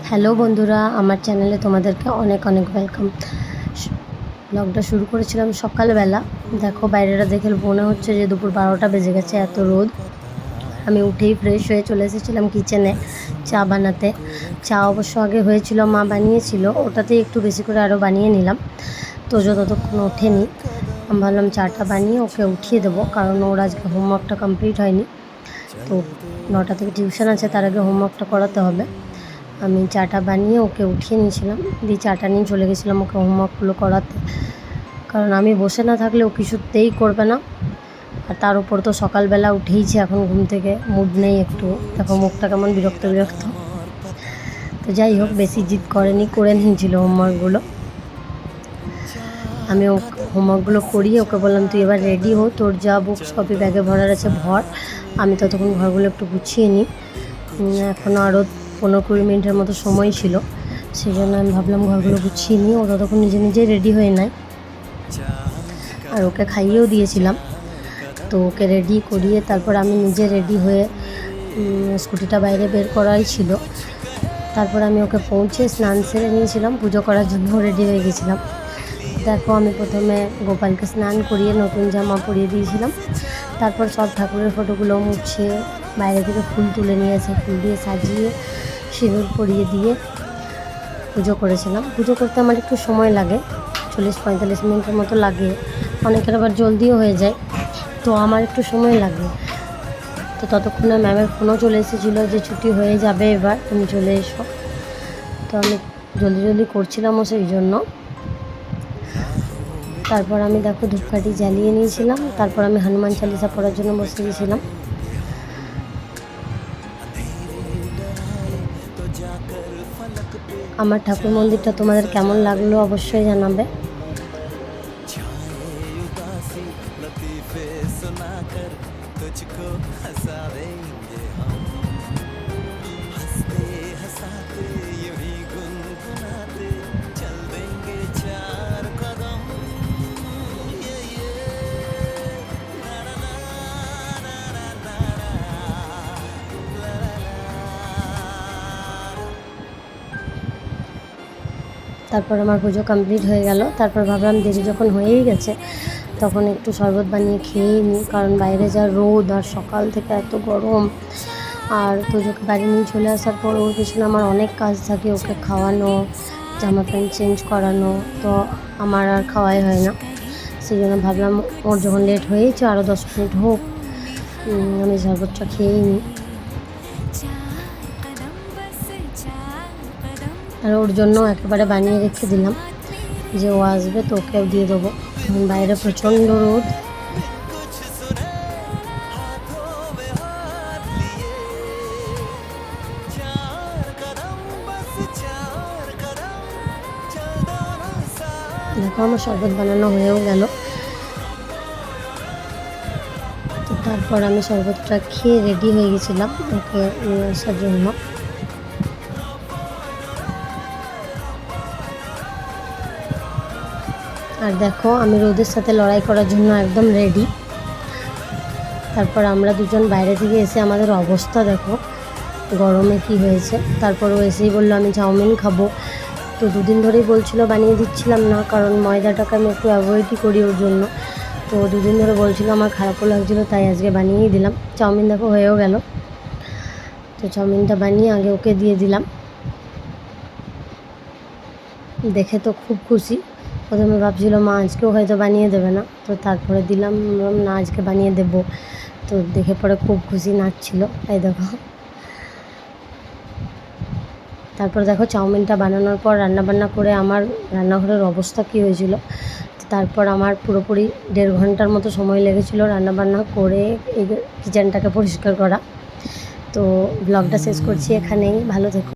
Hello বন্ধুরা, আমার চ্যানেলে তোমাদেরকে অনেক অনেক ওয়েলকাম। ব্লগটা শুরু করেছিলাম সকালবেলা। দেখো বাইরেটা দেখে মনে হচ্ছে যে দুপুর 12টা বেজে গেছে, এত রোদ। আমি উঠেই ফ্রেশ হয়ে চলে এসেছিলাম কিচেনে চা বানাতে। চা অবশ্য আগে হয়েছিল, মা বানিয়েছিল, ওটাতেই একটু বেশি করে আরও বানিয়ে নিলাম। তো ততক্ষণ ওঠেনি, আমি ভাবলাম চাটা বানিয়ে ওকে উঠিয়ে দেবো, কারণ ওর আজকে হোমওয়ার্কটা কমপ্লিট হয়নি। তো 9টা থেকে টিউশন আছে, তার আগে হোমওয়ার্কটা করাতে হবে। আমি চাটা বানিয়ে ওকে উঠিয়ে নিয়েছিলাম, দিয়ে চাটা নিয়ে চলে গেছিলাম ওকে হোমওয়ার্কগুলো করাতে, কারণ আমি বসে না থাকলে ও কিছুতেই করবে না। আর তার উপর তো সকালবেলা উঠেইছে, এখন ঘুম থেকে মুড নেই একটু, দেখো মুখটা কেমন বিরক্ত বিরক্ত। তো যাই হোক, বেশি জিদ করেনি, করে নিয়েছিল হোমওয়ার্কগুলো। আমি হোমওয়ার্কগুলো করিয়ে ওকে বললাম তুই এবার রেডি হো, তোর যা বুকস কপি ব্যাগে ভরার আছে ভর, আমি ততক্ষণ ঘরগুলো একটু গুছিয়ে নিই। এখনও আরও 15-20 মিনিটের মতো সময় ছিল, সেই জন্য আমি ভাবলাম ঘরগুলো গুছিয়ে নিই। ও ততক্ষণ নিজে নিজেই রেডি হয়ে নেয়, আর ওকে খাইয়েও দিয়েছিলাম। তো ওকে রেডি করিয়ে তারপর আমি নিজে রেডি হয়ে স্কুটিটা বাইরে বের করাই ছিল। তারপর আমি ওকে পৌঁছে স্নান সেরে নিয়েছিলাম, পুজো করার জন্য রেডি হয়ে গেছিলাম। দেখো আমি প্রথমে গোপালকে স্নান করিয়ে নতুন জামা পরিয়ে দিয়েছিলাম, তারপর সব ঠাকুরের ফটোগুলো মুছে বাইরে থেকে ফুল তুলে নিয়ে এসে ফুল দিয়ে সাজিয়ে সিঁদুর পরিয়ে দিয়ে পুজো করেছিলাম। পুজো করতে আমার একটু সময় লাগে, 40-45 মিনিটের মতো লাগে, অনেকের আবার জলদিও হয়ে যায়, তো আমার একটু সময় লাগে। তো ততক্ষণে ম্যামের ফোনও চলে এসেছিলো যে ছুটি হয়ে যাবে, এবার তুমি চলে এসো। তো আমি জলদি জলদি করছিলামও সেই জন্য। তারপর আমি দেখো ধূপকাঠি জ্বালিয়ে নিয়েছিলাম, তারপর আমি হনুমান চালিসা পড়ার জন্য বসে গেছিলাম। আমার ঠাকুর মন্দিরটা তোমাদের কেমন লাগলো অবশ্যই জানাবে। তারপর আমার পুজো কমপ্লিট হয়ে গেল। তারপর ভাবলাম দেরি যখন হয়েই গেছে, তখন একটু শরবত বানিয়ে খেয়েই নিই, কারণ বাইরে যা রোদ আর সকাল থেকে এত গরম। আর পুজোকে বাড়ি নিয়ে চলে আসার পর ওর পিছনে আমার অনেক কাজ থাকে, ওকে খাওয়ানো, জামা প্যান্ট চেঞ্জ করানো, তো আমার আর খাওয়াই হয় না। সেই জন্য ভাবলাম ওর যখন লেট হয়েছে আরও 10 মিনিট হোক, আমি শরবতটা খেয়েই নিই। আর ওর জন্য একেবারে বানিয়ে রেখে দিলাম, যে ও আসবে তো ওকেও দিয়ে দেবো। বাইরে প্রচণ্ড রোদ। দেখো আমার শরবত বানানো হয়েও গেল। তো তারপর আমি শরবতটা খেয়ে রেডি হয়ে গেছিলাম ওকে নিয়ে আসার জন্য। আর দেখো আমি রোদের সাথে লড়াই করার জন্য একদম রেডি। তারপর আমরা দুজন বাইরে থেকে এসে আমাদের অবস্থা দেখো গরমে কি হয়েছে। তারপর ও এসেই বললো আমি চাউমিন খাবো। তো 2 দিন ধরেই বলছিল, বানিয়ে দিচ্ছিলাম না, কারণ ময়দাটাকে আমি একটু অ্যাভয়েডই করি ওর জন্য। তো 2 দিন ধরে বলছিল, আমার খারাপও লাগছিলো, তাই আজকে বানিয়েই দিলাম। চাউমিন দেখো হয়েও গেল। তো চাউমিনটা বানিয়ে আগে ওকে দিয়ে দিলাম। দেখে তো খুব খুশি। প্রথমে ভাবছিল মা আজকেও হয়তো বানিয়ে দেবে না, তো তারপরে দিলাম না, আজকে বানিয়ে দেবো। তো দেখে পরে খুব খুশি, নাচছিল, এই দেখো। তারপর দেখো চাউমিনটা বানানোর পর রান্নাবান্না করে আমার রান্নাঘরের অবস্থা কী হয়েছিল। তারপর আমার পুরোপুরি 1.5 ঘন্টার মতো সময় লেগেছিল রান্নাবান্না করে এই কিচেনটাকে পরিষ্কার করা। তো ব্লগটা শেষ করছি এখানেই, ভালো থেকো।